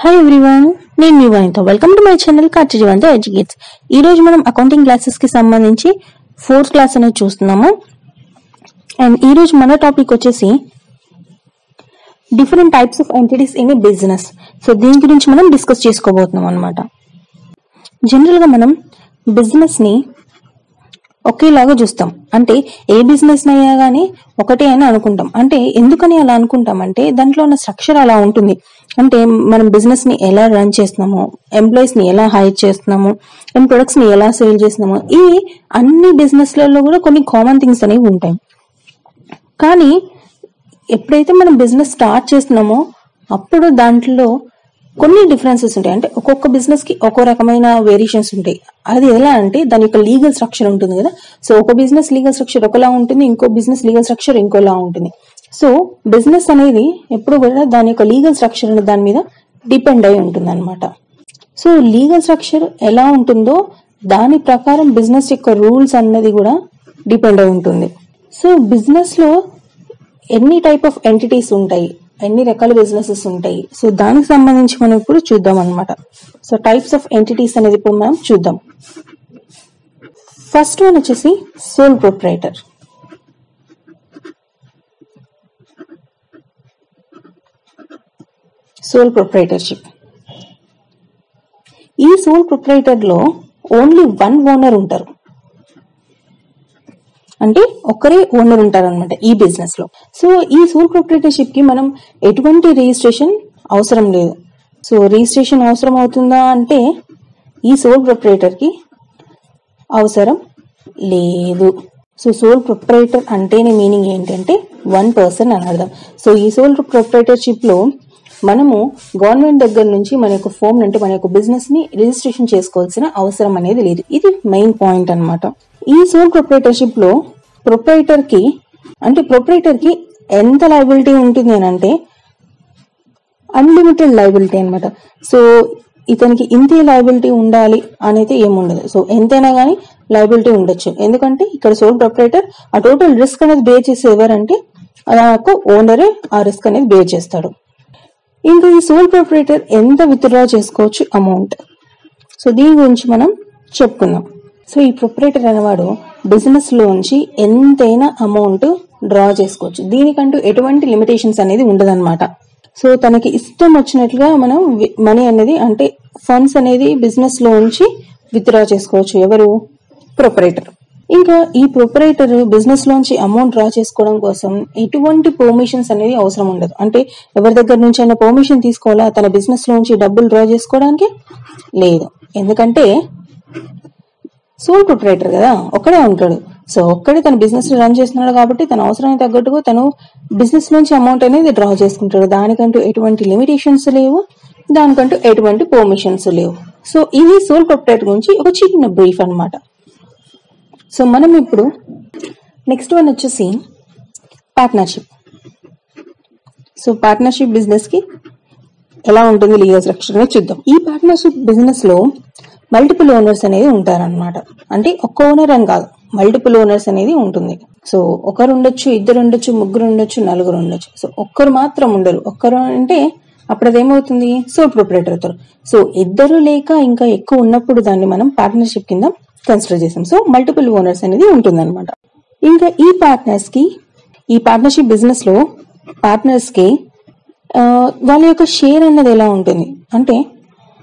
Hi everyone, నేను మీ Vanitha. Welcome to my channel కార్చిజీవంతో ఎడ్యుకేట్స్. ఈ రోజు మనం అకౌంటింగ్ క్లాసెస్ కి సంబంధించి 4th క్లాస్ అనేది చూస్తున్నాము. అండ్ ఈ రోజు మన టాపిక్ వచ్చేసి different types of entities in a business. So దీని గురించి మనం డిస్కస్ చేసుకోబోతున్నాం అనమాట. జనరల్ గా మనం బిజినెస్ ని ఒకేలాగా చూస్తాం. అంటే ఏ బిజినెస్ అయినా కానీ ఒకటే అని అనుకుంటాం. అంటే ఎందుకని అలా అనుకుంటాం అంటే దాంట్లో ఉన్న స్ట్రక్చర్ అలా ఉంటుంది. అంటే మనం బిజినెస్ ని ఎలా రన్ చేస్తున్నాము, ఎంప్లాయీస్ ని ఎలా హైర్ చేస్తున్నాము, అండ్ ప్రొడక్ట్స్ ని ఎలా సేల్ చేస్తున్నాము, ఇవి అన్ని బిజినెస్ లలో కూడా కొన్ని కామన్ థింగ్స్ అనేవి ఉంటాయి. కానీ ఎప్పుడైతే మనం బిజినెస్ స్టార్ట్ చేస్తున్నామో అప్పుడు దాంట్లో కొన్ని డిఫరెన్సెస్ ఉంటాయి. అంటే ఒక్కొక్క బిజినెస్ కి ఒక్కో రకమైన వేరియేషన్స్ ఉంటాయి. అది ఎలా అంటే దాని యొక్క లీగల్ స్ట్రక్చర్ ఉంటుంది కదా. సో ఒక బిజినెస్ లీగల్ స్ట్రక్చర్ ఒకలా ఉంటుంది, ఇంకో బిజినెస్ లీగల్ స్ట్రక్చర్ ఇంకోలా ఉంటుంది. సో బిజినెస్ అనేది ఎప్పుడు కూడా దాని యొక్క లీగల్ స్ట్రక్చర్ అనే దాని మీద డిపెండ్ అయి ఉంటుంది అనమాట. సో లీగల్ స్ట్రక్చర్ ఎలా ఉంటుందో దాని ప్రకారం బిజినెస్ యొక్క రూల్స్ అన్నది కూడా డిపెండ్ అయి ఉంటుంది. సో బిజినెస్ లో ఎన్ని టైప్ ఆఫ్ ఎంటిటీస్ ఉంటాయి, ఎన్ని రకాల బిజినెసెస్ ఉంటాయి, సో దానికి సంబంధించి మనం ఇప్పుడు చూద్దాం అనమాట. సో టైప్స్ ఆఫ్ ఎంటిటీస్ అనేది ఇప్పుడు మనం చూద్దాం. ఫస్ట్ వన్ వచ్చేసి సోల్ ప్రొప్రైటర్. Sole proprietorship. ఈ సోల్ ప్రొప్రైటర్ లో ఓన్లీ వన్ ఓనర్ ఉంటారు. అంటే ఒకరే ఓనర్ ఉంటారు అనమాట ఈ బిజినెస్ లో. సో ఈ సోల్ ప్రొప్రైటర్షిప్ కి మనం ఎటువంటి రిజిస్ట్రేషన్ అవసరం లేదు. సో రిజిస్ట్రేషన్ అవసరం అవుతుందా అంటే ఈ సోల్ ప్రొప్రైటర్ కి అవసరం లేదు. సో సోల్ ప్రొప్రైటర్ అంటేనే మీనింగ్ ఏంటంటే 1 పర్సన్ అని అర్థం. సో ఈ సోల్ ప్రొప్రైటర్షిప్ లో మనము గవర్నమెంట్ దగ్గర నుంచి మన యొక్క ఫామ్ అంటే మన యొక్క బిజినెస్ ని రిజిస్ట్రేషన్ చేసుకోవాల్సిన అవసరం అనేది లేదు. ఇది మెయిన్ పాయింట్ అనమాట. ఈ సోల్ ప్రొప్రైటర్షిప్ లో ప్రొప్రైటర్ కి ఎంత లయబిలిటీ ఉంటుంది అని అంటే అన్లిమిటెడ్ లయబిలిటీ అనమాట. సో ఇతనికి ఇంతే లయబిలిటీ ఉండాలి అనేది ఏముండదు. సో ఎంతైనా కానీ లయబిలిటీ ఉండొచ్చు. ఎందుకంటే ఇక్కడ సోల్ ప్రొప్రైటర్ ఆ టోటల్ రిస్క్ అనేది బేర్ చేసే ఎవరంటే నాకు ఓనరే ఆ రిస్క్ అనేది బేర్ చేస్తాడు. ఇంకా ఈ సోల్ ప్రొప్రైటర్ ఎంత విత్డ్రా చేసుకోవచ్చు అమౌంట్, సో దీని గురించి మనం చెప్పుకుందాం. సో ఈ ప్రొప్రైటర్ అనేవాడు బిజినెస్ లోంచి ఎంతైనా అమౌంట్ డ్రా చేసుకోవచ్చు. దీనికంటూ ఎటువంటి లిమిటేషన్స్ అనేది ఉండదన్నమాట. సో తనకి ఇష్టం వచ్చినట్లుగా మనం మనీ అనేది అంటే ఫండ్స్ అనేది బిజినెస్ లోంచి విత్డ్రా చేసుకోవచ్చు. ఎవరు? ప్రొప్రైటర్. ఇంకా ఈ ప్రొప్రైటర్ బిజినెస్ లోంచి అమౌంట్ డ్రా చేసుకోవడం కోసం ఎటువంటి పర్మిషన్స్ అనేది అవసరం ఉండదు. అంటే ఎవరి దగ్గర నుంచి అయినా పర్మిషన్ తీసుకోవాలా తన బిజినెస్ లోంచి డబ్బులు డ్రా చేసుకోవడానికి? లేదు. ఎందుకంటే సోల్ ప్రొప్రైటర్ కదా, ఒక్కడే ఉంటాడు. సో ఒక్కడే తన బిజినెస్ రన్ చేస్తున్నాడు కాబట్టి తన అవసరానికి తగ్గట్టుగా తను బిజినెస్ నుంచి అమౌంట్ అనేది డ్రా చేసుకుంటాడు. దానికంటూ ఎటువంటి లిమిటేషన్స్ లేవు, దానికంటూ ఎటువంటి పర్మిషన్స్ లేవు. సో ఇది సోల్ ప్రొప్రైటర్ గురించి ఒక చిన్న బ్రీఫ్ అనమాట. సో మనం ఇప్పుడు నెక్స్ట్ వన్ వచ్చేసి పార్ట్నర్షిప్. సో పార్ట్నర్షిప్ బిజినెస్ కి ఎలా ఉంటుంది లీగల్ స్ట్రక్చర్ అనేది చూద్దాం. ఈ పార్ట్నర్షిప్ బిజినెస్ లో మల్టిపుల్ ఓనర్స్ అనేది ఉంటారనమాట. అంటే ఒక్క ఓనర్ అని కాదు, మల్టిపుల్ ఓనర్స్ అనేది ఉంటుంది. సో ఒకరు ఉండొచ్చు, ఇద్దరు ఉండొచ్చు, ముగ్గురు ఉండొచ్చు, నలుగురు ఉండొచ్చు. సో ఒక్కరు మాత్రం ఉండరు. ఒక్కరు అంటే అప్పుడు అదేమవుతుంది? సోల్ ప్రొప్రైటర్ అవుతారు. సో ఇద్దరు లేక ఇంకా ఎక్కువ ఉన్నప్పుడు దాన్ని మనం పార్ట్నర్షిప్ కింద కన్సిడర్ చేసాం. సో మల్టిపుల్ ఓనర్స్ అనేది ఉంటుంది అనమాట. ఇంకా ఈ పార్ట్నర్షిప్ బిజినెస్ లో పార్ట్నర్స్ కి వాళ్ళ యొక్క షేర్ అన్నది ఎలా ఉంటుంది అంటే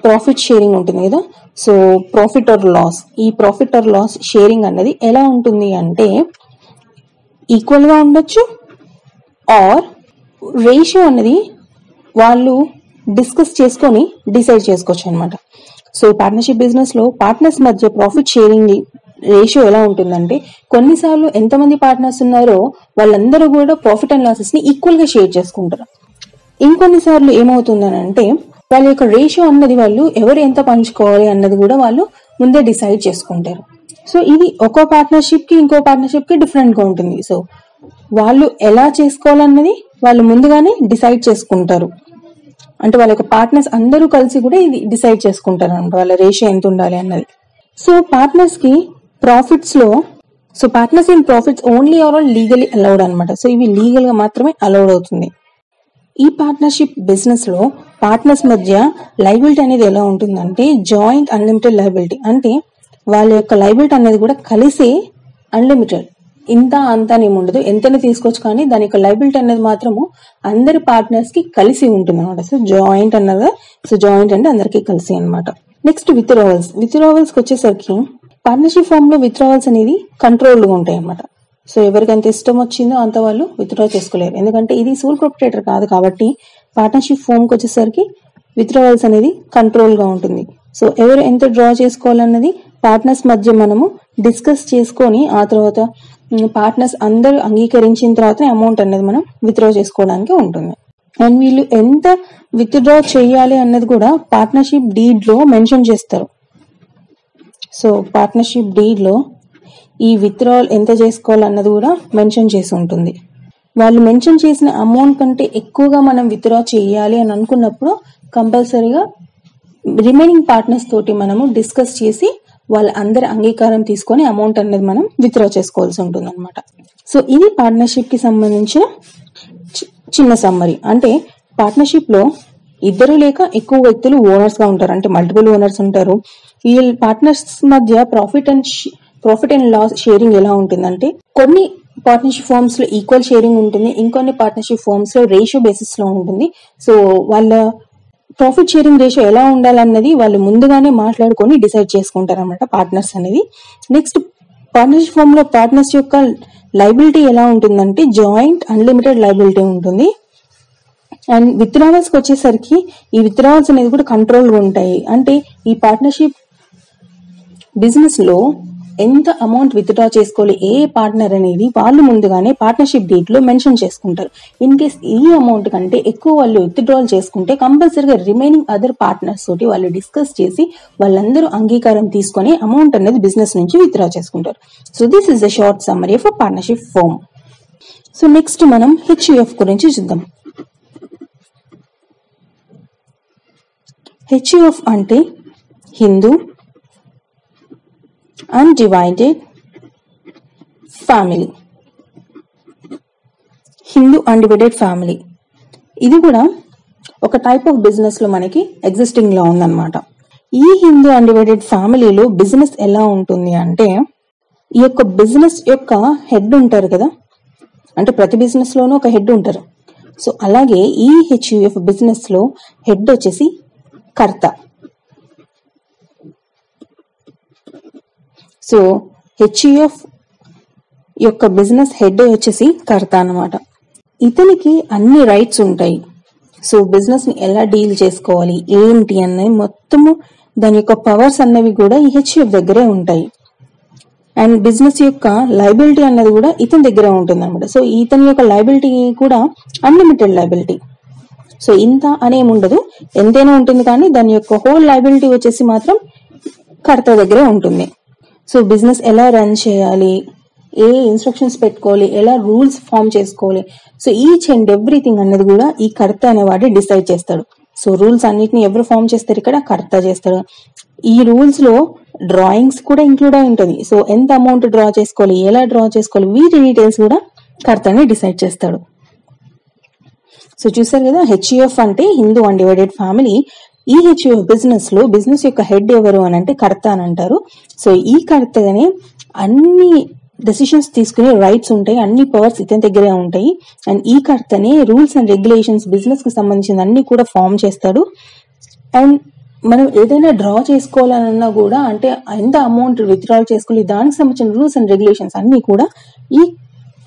ప్రాఫిట్ షేరింగ్ ఉంటుంది కదా. సో ప్రాఫిట్ ఆర్ లాస్, ఈ ప్రాఫిట్ ఆర్ లాస్ షేరింగ్ అన్నది ఎలా ఉంటుంది అంటే ఈక్వల్ గా ఉండొచ్చు ఆర్ రేషియో అన్నది వాళ్ళు డిస్కస్ చేసుకొని డిసైడ్ చేసుకోవచ్చు అనమాట. సో పార్ట్నర్షిప్ బిజినెస్ లో పార్ట్నర్స్ మధ్య ప్రాఫిట్ షేరింగ్ రేషియో ఎలా ఉంటుందంటే కొన్నిసార్లు ఎంతమంది పార్ట్నర్స్ ఉన్నారో వాళ్ళందరూ కూడా ప్రాఫిట్ అండ్ లాసెస్ ని ఈక్వల్ గా షేర్ చేసుకుంటారు. ఇంకొన్నిసార్లు ఏమవుతుందని అంటే వాళ్ళ యొక్క రేషియో అన్నది వాళ్ళు ఎవరు ఎంత పంచుకోవాలి అన్నది కూడా వాళ్ళు ముందే డిసైడ్ చేసుకుంటారు. సో ఇది ఒక్కో పార్ట్నర్షిప్ కి ఇంకో పార్ట్నర్షిప్ కి డిఫరెంట్ గా ఉంటుంది. సో వాళ్ళు ఎలా చేసుకోవాలన్నది వాళ్ళు ముందుగానే డిసైడ్ చేసుకుంటారు. అంటే వాళ్ళ యొక్క పార్ట్నర్స్ అందరూ కలిసి కూడా ఇది డిసైడ్ చేసుకుంటారు అనమాట, వాళ్ళ రేషియో ఎంత ఉండాలి అన్నది. సో పార్ట్నర్స్ కి ప్రాఫిట్స్ లో partners in profits only are legally allowed అనమాట. సో ఇవి లీగల్ గా మాత్రమే అలౌడ్ అవుతుంది. ఈ పార్ట్నర్షిప్ బిజినెస్ లో పార్ట్నర్స్ మధ్య లయబిలిటీ అనేది ఎలా ఉంటుందంటే జాయింట్ అన్లిమిటెడ్ లయబిలిటీ, అంటే వాళ్ళ యొక్క లయబిలిటీ అనేది కూడా కలిసి అన్లిమిటెడ్, ఇంత అంతా ఏమి ఉండదు, ఎంతైనా తీసుకోవచ్చు, కానీ దాని యొక్క లయబిలిటీ అనేది మాత్రము అందరి పార్ట్నర్స్ కి కలిసి ఉంటుంది అనమాట. సో జాయింట్ అన్నది, సో జాయింట్ అంటే అందరికీ కలిసి అనమాట. Next withdrawals. విత్డ్రావల్స్ కి వచ్చేసరికి పార్ట్నర్షిప్ ఫామ్ లో విత్డ్రావల్స్ అనేది కంట్రోల్డ్ గా ఉంటాయి అన్నమాట. సో ఎవరికి ఎంత ఇష్టం వచ్చిందో అంత వాళ్ళు విత్డ్రా చేసుకోలేరు, ఎందుకంటే ఇది సోల్ ప్రొప్రైటర్ కాదు కాబట్టి. పార్ట్నర్షిప్ ఫామ్ కి వచ్చేసరికి విత్డ్రావల్స్ అనేది కంట్రోల్ గా ఉంటుంది. సో ఎవరు ఎంత డ్రా చేసుకోవాలన్నది పార్ట్నర్స్ మధ్య మనము డిస్కస్ చేసుకొని ఆ తర్వాత పార్ట్నర్స్ అందరూ అంగీకరించిన తర్వాత అమౌంట్ అనేది మనం విత్డ్రా చేసుకోవడానికి ఉంటుంది. అండ్ వీళ్ళు ఎంత విత్డ్రా చేయాలి అన్నది కూడా పార్ట్నర్షిప్ డీడ్ లో మెన్షన్ చేస్తారు. సో పార్ట్నర్షిప్ డీడ్ లో ఈ విత్డ్రావల్ ఎంత చేసుకోవాలన్నది కూడా మెన్షన్ చేసి ఉంటుంది. వాళ్ళు మెన్షన్ చేసిన అమౌంట్ కంటే ఎక్కువగా మనం విత్డ్రా చేయాలి అని అనుకున్నప్పుడు కంపల్సరీగా రిమైనింగ్ పార్ట్నర్స్ తోటి మనము డిస్కస్ చేసి వాళ్ళ అందరి అంగీకారం తీసుకొని అమౌంట్ అనేది మనం విత్డ్రా చేసుకోవాల్సి ఉంటుంది అనమాట. సో ఇది పార్ట్నర్షిప్ కి సంబంధించిన చిన్న సమ్మరీ. అంటే పార్ట్నర్షిప్ లో ఇద్దరు లేక ఎక్కువ వ్యక్తులు ఓనర్స్ గా ఉంటారు, అంటే మల్టిపుల్ ఓనర్స్ ఉంటారు. ఈ పార్ట్నర్స్ మధ్య ప్రాఫిట్ అండ్ లాస్ షేరింగ్ ఎలా ఉంటుందంటే కొన్ని పార్ట్నర్షిప్ ఫార్మ్స్ లో ఈక్వల్ షేరింగ్ ఉంటుంది, ఇంకొన్ని పార్ట్నర్షిప్ ఫార్మ్స్ లో రేషియో బేసిస్ లో ఉంటుంది. సో వాళ్ళ ప్రాఫిట్ షేరింగ్ రేషియో ఎలా ఉండాలన్నది వాళ్ళు ముందుగానే మాట్లాడుకొని డిసైడ్ చేసుకుంటారు అనమాట పార్ట్నర్స్ అనేది. నెక్స్ట్ పార్ట్నర్షిప్ ఫార్మ్ లో పార్ట్నర్స్ యొక్క లయబిలిటీ ఎలా ఉంటుందంటే జాయింట్ అన్లిమిటెడ్ లయబిలిటీ ఉంటుంది. అండ్ విత్డ్రావల్స్ కి వచ్చేసరికి ఈ విత్డ్రావల్స్ అనేది కూడా కంట్రోల్ గా ఉంటాయి. అంటే ఈ పార్ట్నర్షిప్ బిజినెస్ లో ఎంత అమౌంట్ విత్డ్రా చేసుకోవాలి ఏ పార్ట్నర్ అనేది వాళ్ళు ముందుగానే పార్ట్నర్షిప్ డీట్ లో మెన్షన్ చేసుకుంటారు. ఇన్ కేస్ ఈ అమౌంట్ కంటే ఎక్కువ వాళ్ళు విత్డ్రాల్ చేసుకుంటే కంపల్సరీగా రిమైనింగ్ అదర్ పార్ట్నర్స్ తోటి వాళ్ళు డిస్కస్ చేసి వాళ్ళందరూ అంగీకారం తీసుకొని అమౌంట్ అనేది బిజినెస్ నుంచి విత్డ్రా చేసుకుంటారు. So this is the short summary of partnership firm. So next మనం హెచ్యుఎఫ్ గురించి చూద్దాం. హెచ్యుఎఫ్ అంటే Hindu undivided family. Hindu undivided family ఇది కూడా ఒక టైప్ ఆఫ్ బిజినెస్ లో మనకి ఎగ్జిస్టింగ్ లో ఉందన్నమాట. ఈ హిందూ అన్డివైడెడ్ ఫ్యామిలీలో బిజినెస్ ఎలా ఉంటుంది అంటే ఈ యొక్క బిజినెస్ యొక్క హెడ్ ఉంటారు కదా, అంటే ప్రతి బిజినెస్ లోనూ ఒక హెడ్ ఉంటారు. సో అలాగే ఈ హెచ్యుఎఫ్ బిజినెస్ లో హెడ్ వచ్చేసి కర్త. సో హెచ్యుఎఫ్ యొక్క బిజినెస్ హెడ్ వచ్చేసి కర్త అన్నమాట. ఇతనికి అన్ని రైట్స్ ఉంటాయి. సో బిజినెస్ ని ఎలా డీల్ చేసుకోవాలి ఏంటి అన్నవి మొత్తము దాని యొక్క పవర్స్ అన్నవి కూడా ఈ హెచ్యుఎఫ్ దగ్గరే ఉంటాయి. అండ్ బిజినెస్ యొక్క లయబిలిటీ అన్నది కూడా ఇతని దగ్గరే ఉంటుంది అనమాట. సో ఇతని యొక్క లయబిలిటీ కూడా అన్లిమిటెడ్ లయబిలిటీ. సో ఇంత అనేమి ఉండదు, ఎంతైనా ఉంటుంది, కానీ దాని యొక్క హోల్ లయబిలిటీ వచ్చేసి మాత్రం కర్త దగ్గరే ఉంటుంది. సో బిజినెస్ ఎలా రన్ చేయాలి, ఏ ఇన్స్ట్రక్షన్స్ పెట్టుకోవాలి, ఎలా రూల్స్ ఫామ్ చేసుకోవాలి, సో ఈచ్ అండ్ ఎవ్రీథింగ్ అన్నది కూడా ఈ కర్త అనేవాడు డిసైడ్ చేస్తాడు. సో రూల్స్ అన్నిటిని ఎవరు ఫామ్ చేస్తారు, ఇక్కడ కర్త చేస్తాడు. ఈ రూల్స్ లో డ్రాయింగ్స్ కూడా ఇంక్లూడ్ అయి ఉంటుంది. సో ఎంత అమౌంట్ డ్రా చేసుకోవాలి, ఎలా డ్రా చేసుకోవాలి, వీటి డీటెయిల్స్ కూడా కర్తనే డిసైడ్ చేస్తాడు. సో చూసారు కదా, హెచ్యుఎఫ్ అంటే హిందూ అన్డివైడెడ్ ఫ్యామిలీ. ఈ హెచ్యుఎఫ్ బిజినెస్ లో బిజినెస్ యొక్క హెడ్ ఎవరు అని అంటే కర్త అని అంటారు. సో ఈ కర్తగానే అన్ని డెసిషన్స్ తీసుకునే రైట్స్ ఉంటాయి, అన్ని పవర్స్ ఇతని దగ్గరే ఉంటాయి. అండ్ ఈ కర్తనే రూల్స్ అండ్ రెగ్యులేషన్స్ బిజినెస్ కి సంబంధించిన అన్ని కూడా ఫామ్ చేస్తాడు. అండ్ మనం ఏదైనా డ్రా చేసుకోవాలన్నా కూడా, అంటే ఎంత అమౌంట్ విత్డ్రాల్ చేసుకోవాలి, దానికి సంబంధించిన రూల్స్ అండ్ రెగ్యులేషన్స్ అన్ని కూడా ఈ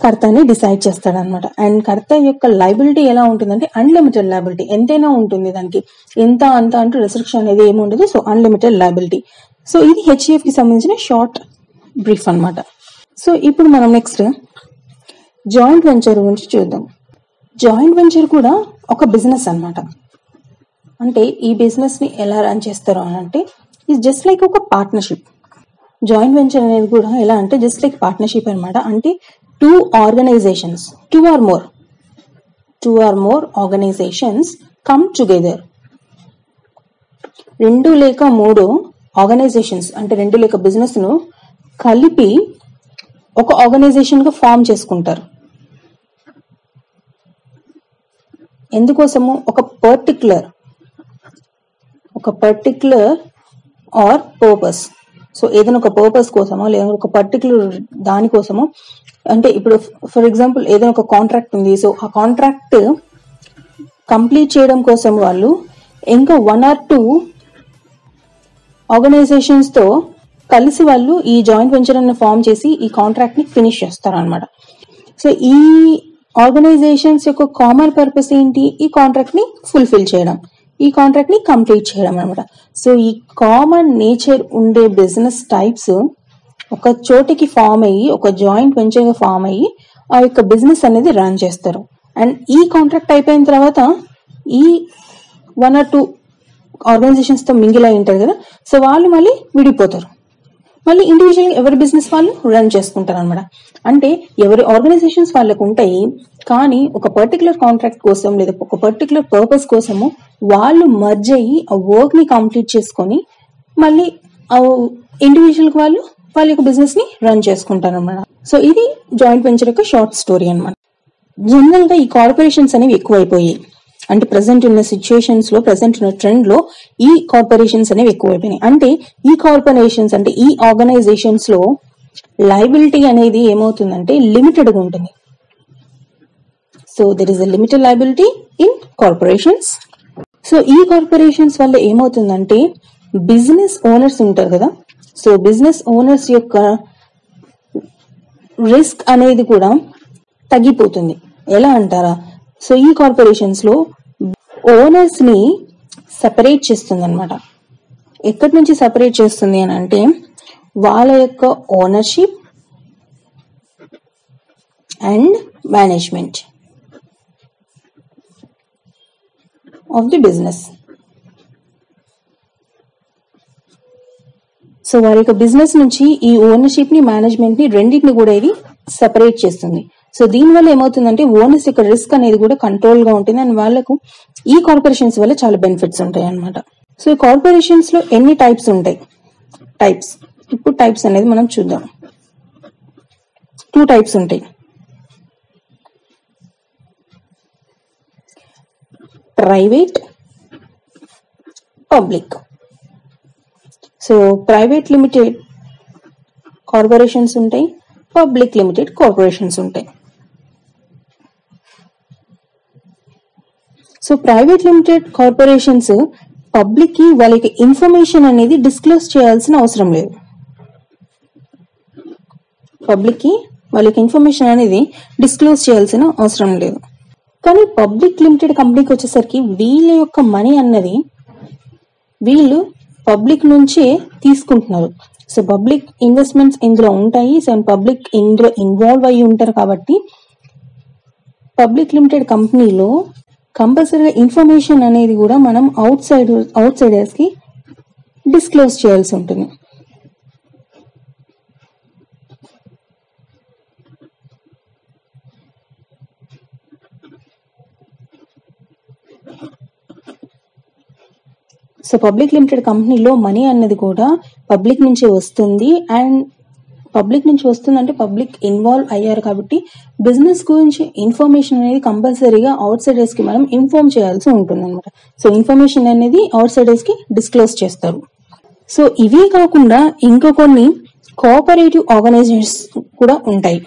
కర్తని డిసైడ్ చేస్తాడు అనమాట. అండ్ కర్త యొక్క లయబిలిటీ ఎలా ఉంటుందంటే అన్లిమిటెడ్ లయబిలిటీ, ఎంతైనా ఉంటుంది, దానికి ఎంత అంత అంటూ రెస్ట్రిక్షన్ అనేది ఏమి ఉండదు. So unlimited liability. సో ఇది హెచ్యుఎఫ్ కి సంబంధించిన షార్ట్ బ్రీఫ్ అనమాట. సో ఇప్పుడు మనం నెక్స్ట్ జాయింట్ వెంచర్ గురించి చూద్దాం. జాయింట్ వెంచర్ కూడా ఒక బిజినెస్ అన్నమాట. అంటే ఈ బిజినెస్ ని ఎలా రన్ చేస్తారు అని అంటే ఇట్స్ జస్ట్ లైక్ ఒక పార్ట్నర్షిప్. జాయింట్ వెంచర్ అనేది కూడా ఎలా అంటే జస్ట్ లైక్ పార్ట్నర్షిప్ అనమాట. అంటే two organizations, two or more organizations come together. 2 లేక 3 ఆర్గనైజేషన్స్ అంటే 2 లేక బిజినెస్ ను కలిపి ఒక ఆర్గనైజేషన్ గా ఫామ్ చేసుకుంటారు. ఎందుకోసము ఒక పర్టిక్యులర్ ఆర్ పర్పస్. సో ఏదైనా ఒక పర్పస్ కోసమో లేదా ఒక పర్టిక్యులర్ దానికోసమో, అంటే ఇప్పుడు ఫర్ ఎగ్జాంపుల్ ఏదైనా ఒక కాంట్రాక్ట్ ఉంది. సో ఆ కాంట్రాక్ట్ కంప్లీట్ చేయడం కోసం వాళ్ళు ఇంకా 1 or 2 ఆర్గనైజేషన్స్ తో కలిసి వాళ్ళు ఈ జాయింట్ వెంచర్ ని ఫామ్ చేసి ఈ కాంట్రాక్ట్ ని ఫినిష్ చేస్తారు అనమాట. సో ఈ ఆర్గనైజేషన్స్ యొక్క కామన్ పర్పస్ ఏంటి? ఈ కాంట్రాక్ట్ ని ఫుల్ఫిల్ చేయడం, ఈ కాంట్రాక్ట్ ని కంప్లీట్ చేయడం అనమాట. సో ఈ కామన్ నేచర్ ఉండే బిజినెస్ టైప్స్ ఒక చోటికి ఫామ్ అయ్యి, ఒక జాయింట్ వెంచర్ గా ఫామ్ అయ్యి ఆ యొక్క బిజినెస్ అనేది రన్ చేస్తారు. అండ్ ఈ కాంట్రాక్ట్ అయిపోయిన తర్వాత ఈ 1 or 2 ఆర్గనైజేషన్స్ తో మింగిల్ అయి ఉంటారు కదా, సో వాళ్ళు మళ్ళీ విడిపోతారు, మళ్ళీ ఇండివిజువల్ ఎవరి బిజినెస్ వాళ్ళు రన్ చేసుకుంటారు అనమాట. అంటే ఎవరి ఆర్గనైజేషన్స్ వాళ్ళకు ఉంటాయి, కానీ ఒక పర్టికులర్ కాంట్రాక్ట్ కోసం లేదా ఒక పర్టికులర్ పర్పస్ కోసము వాళ్ళు మర్జ్ అయ్యి ఆ వర్క్ ని కంప్లీట్ చేసుకొని మళ్ళీ ఇండివిజువల్ వాళ్ళు వాళ్ళ యొక్క బిజినెస్ ని రన్ చేసుకుంటారు అనమాట. సో ఇది జాయింట్ వెంచర్ యొక్క షార్ట్ స్టోరీ అనమాట. జనరల్ గా ఈ కార్పొరేషన్స్ అనేవి ఎక్కువైపోయాయి. అంటే ప్రెసెంట్ ఉన్న సిచ్యుయేషన్స్ లో, ప్రెసెంట్ ఉన్న ట్రెండ్ లో ఈ కార్పొరేషన్స్ అనేవి ఎక్కువైపోయినాయి. అంటే ఈ కార్పొరేషన్స్ అంటే ఈ ఆర్గనైజేషన్స్ లో లయబిలిటీ అనేది ఏమవుతుందంటే లిమిటెడ్ గా ఉంటుంది. So there is a limited liability in corporations. So ఈ కార్పొరేషన్స్ వల్ల ఏమవుతుందంటే బిజినెస్ ఓనర్స్ ఉంటారు కదా, సో బిజినెస్ ఓనర్స్ యొక్క రిస్క్ అనేది కూడా తగ్గిపోతుంది. ఎలా అంటారా? సో ఈ కార్పొరేషన్స్ లో ఓనర్స్ ని సెపరేట్ చేస్తుంది అనమాట. ఎక్కడి నుంచి సెపరేట్ చేస్తుంది అని అంటే వాళ్ళ యొక్క ownership and management of the business. So వారి యొక్క బిజినెస్ నుంచి ఈ ఓనర్షిప్ ని, మేనేజ్మెంట్ ని రెండింటిని కూడా ఇది సెపరేట్ చేస్తుంది. సో దీనివల్ల ఏమవుతుందంటే ఓనర్స్ యొక్క రిస్క్ అనేది కూడా కంట్రోల్ గా ఉంటుంది అండ్ వాళ్ళకు ఈ కార్పొరేషన్స్ వల్ల చాలా బెనిఫిట్స్ ఉంటాయి అనమాట. సో ఈ కార్పొరేషన్స్ లో ఎన్ని టైప్స్ ఉంటాయి? ఇప్పుడు టైప్స్ అనేది మనం చూద్దాం. 2 టైప్స్ ఉంటాయి. Private, public. So private limited corporations ఉంటాయి, పబ్లిక్ లిమిటెడ్ కార్పొరేషన్స్ ఉంటాయి. So private limited corporations public కి వాళ్ళకి ఇన్ఫర్మేషన్ అనేది డిస్క్లోజ్ చేయాల్సిన అవసరం లేదు. పబ్లిక్ కి వాళ్ళకి ఇన్ఫర్మేషన్ అనేది డిస్క్లోజ్ చేయాల్సిన అవసరం లేదు. కానీ పబ్లిక్ లిమిటెడ్ కంపెనీకి వచ్చేసరికి వీళ్ళ యొక్క మనీ అన్నది వీళ్ళు పబ్లిక్ నుంచే తీసుకుంటున్నారు. సో పబ్లిక్ ఇన్వెస్ట్మెంట్స్ ఇందులో ఉంటాయి. సో పబ్లిక్ ఇందులో ఇన్వాల్వ్ అయ్యి ఉంటారు కాబట్టి పబ్లిక్ లిమిటెడ్ కంపెనీలో కంపల్సరీగా ఇన్ఫర్మేషన్ అనేది కూడా మనం అవుట్ సైడర్స్ కి డిస్క్లోజ్ చేయాల్సి ఉంటుంది. సో పబ్లిక్ లిమిటెడ్ కంపెనీలో మనీ అన్నది కూడా పబ్లిక్ నుంచి వస్తుంది. అండ్ పబ్లిక్ నుంచి వస్తుందంటే పబ్లిక్ ఇన్వాల్వ్ అయ్యారు కాబట్టి బిజినెస్ గురించి ఇన్ఫర్మేషన్ అనేది కంపల్సరీగా అవుట్ సైడర్స్ కి మనం ఇన్ఫార్మ్ చేయాల్సి ఉంటుంది అనమాట. సో ఇన్ఫర్మేషన్ అనేది అవుట్ సైడర్స్ కి డిస్క్లోజ్ చేస్తారు. సో ఇవే కాకుండా ఇంకా కొన్ని కోఆపరేటివ్ ఆర్గనైజేషన్స్ కూడా ఉంటాయి.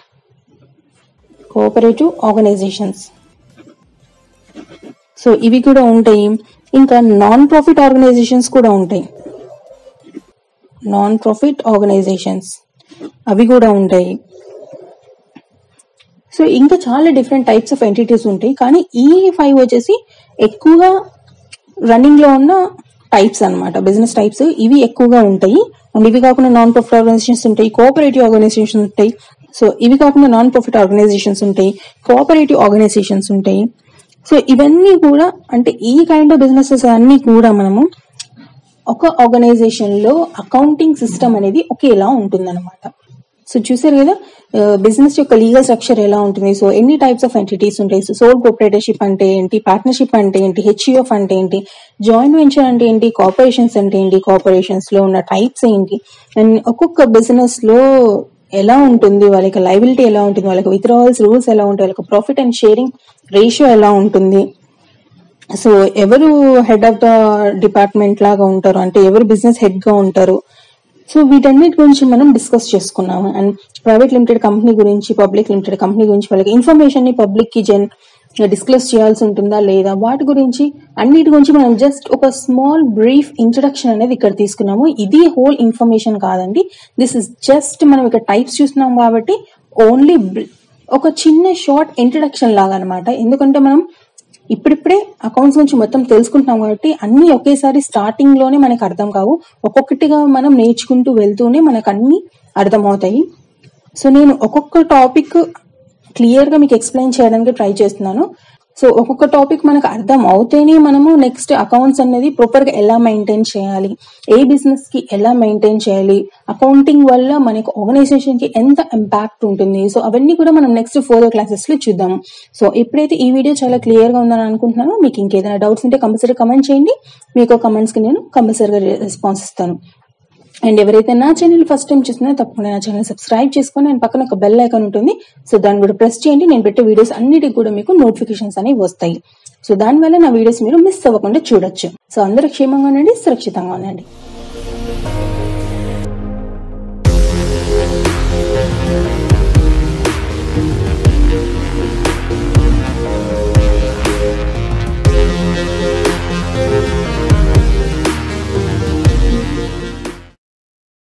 కోఆపరేటివ్ ఆర్గనైజేషన్స్, సో ఇవి కూడా ఉంటాయి. ఇంకా నాన్ ప్రాఫిట్ ఆర్గనైజేషన్స్ కూడా ఉంటాయి. నాన్ ప్రాఫిట్ ఆర్గనైజేషన్స్ అవి కూడా ఉంటాయి. సో ఇంకా చాలా డిఫరెంట్ టైప్స్ ఆఫ్ ఎంటిటీస్ ఉంటాయి. కానీ ఈ 5 వచ్చేసి ఎక్కువగా రన్నింగ్ లో ఉన్న టైప్స్ అన్నమాట, బిజినెస్ టైప్స్ ఇవి ఎక్కువగా ఉంటాయి. అండ్ ఇవి కాకుండా నాన్ ప్రాఫిట్ ఆర్గనైజేషన్స్ ఉంటాయి, కోఆపరేటివ్ ఆర్గనైజేషన్స్ ఉంటాయి. సో ఇవి కాకుండా నాన్ ప్రాఫిట్ ఆర్గనైజేషన్స్ ఉంటాయి, కోఆపరేటివ్ ఆర్గనైజేషన్స్ ఉంటాయి. సో ఇవన్నీ కూడా అంటే ఈ కైండ్ ఆఫ్ బిజినెసెస్ అన్ని కూడా మనము ఒక ఆర్గనైజేషన్ లో అకౌంటింగ్ సిస్టమ్ అనేది ఒకేలా ఉంటుందన్నమాట. సో చూసారు కదా బిజినెస్ యొక్క లీగల్ స్ట్రక్చర్ ఎలా ఉంటుంది. సో ఎన్ని టైప్స్ ఆఫ్ ఎంటిటీస్ ఉంటాయి. సో సోల్ ప్రొప్రైటర్షిప్ అంటే ఏంటి, పార్ట్నర్షిప్ అంటే ఏంటి, హెచ్యుఎఫ్ అంటే ఏంటి, జాయింట్ వెంచర్ అంటే ఏంటి, కార్పొరేషన్స్ అంటే ఏంటి, కార్పొరేషన్స్ లో ఉన్న టైప్స్ ఏంటి, అండ్ ఒక్కొక్క బిజినెస్ లో ఎలా ఉంటుంది, వాళ్ళకి లయబిలిటీ ఎలా ఉంటుంది, వాళ్ళకి విత్డ్రావల్స్ రూల్స్ ఎలా ఉంటాయి, వాళ్ళకి ప్రాఫిట్ అండ్ షేరింగ్ రేషియో ఎలా ఉంటుంది, సో ఎవరు హెడ్ ఆఫ్ ద డిపార్ట్మెంట్ లాగా ఉంటారు, అంటే ఎవరు బిజినెస్ హెడ్ గా ఉంటారు, సో వీటన్నిటి గురించి మనం డిస్కస్ చేసుకున్నాము. అండ్ ప్రైవేట్ లిమిటెడ్ కంపెనీ గురించి, పబ్లిక్ లిమిటెడ్ కంపెనీ గురించి వాళ్ళకి ఇన్ఫర్మేషన్ ని పబ్లిక్ కి డిస్క్లోజ్ చేయాల్సి ఉంటుందా లేదా, వాటి గురించి అన్నిటి గురించి మనం జస్ట్ ఒక స్మాల్ బ్రీఫ్ ఇంట్రడక్షన్ అనేది ఇక్కడ తీసుకున్నాము. ఇది హోల్ ఇన్ఫర్మేషన్ కాదండి, దిస్ ఇస్ జస్ట్ మనం ఇక్కడ టైప్స్ చూస్తున్నాం కాబట్టి ఓన్లీ ఒక చిన్న షార్ట్ ఇంట్రడక్షన్ లాగా అనమాట. ఎందుకంటే మనం ఇప్పుడిప్పుడే అకౌంట్స్ గురించి మొత్తం తెలుసుకుంటున్నాం కాబట్టి అన్ని ఒకేసారి స్టార్టింగ్ లోనే మనకు అర్థం కావు, ఒక్కొక్కటిగా మనం నేర్చుకుంటూ వెళ్తూనే మనకు అన్ని అర్థమవుతాయి. సో నేను ఒక్కొక్క టాపిక్ క్లియర్ గా మీకు ఎక్స్ప్లెయిన్ చేయడానికి ట్రై చేస్తున్నాను. సో ఒక్కొక్క టాపిక్ మనకు అర్థం అవుతేనే మనము నెక్స్ట్ అకౌంట్స్ అనేది ప్రాపర్ గా ఎలా మెయింటైన్ చేయాలి, ఏ బిజినెస్ కి ఎలా మెయింటైన్ చేయాలి, అకౌంటింగ్ వల్ల మనకు ఆర్గనైజేషన్ కి ఎంత ఇంపాక్ట్ ఉంటుంది, సో అవన్నీ కూడా మనం నెక్స్ట్ 4 క్లాసెస్ లో చూద్దాము. సో ఎప్పుడైతే ఈ వీడియో చాలా క్లియర్ గా ఉందని అనుకుంటున్నానో, మీకు ఇంకేదైనా డౌట్స్ ఉంటే కంపల్సరీ కమెంట్ చేయండి, మీకు కమెంట్స్ కి నేను కంపల్సరీగా రెస్పాన్స్ ఇస్తాను. అండ్ ఎవరైతే నా ఛానల్ ఫస్ట్ టైం చూస్తున్నారో తప్పకుండా నా ఛానల్ సబ్స్క్రైబ్ చేసుకొని అండ్ పక్కన ఒక బెల్ ఐకాన్ ఉంటుంది, సో దాన్ని కూడా ప్రెస్ చేయండి. నేను పెట్టే వీడియోస్ అన్నిటికి కూడా మీకు నోటిఫికేషన్స్ అనేవి వస్తాయి. సో దానివల్ల నా వీడియోస్ మీరు మిస్ అవ్వకుండా చూడొచ్చు. సో అందరూ క్షేమంగా ఉండండి, సురక్షితంగా ఉండండి.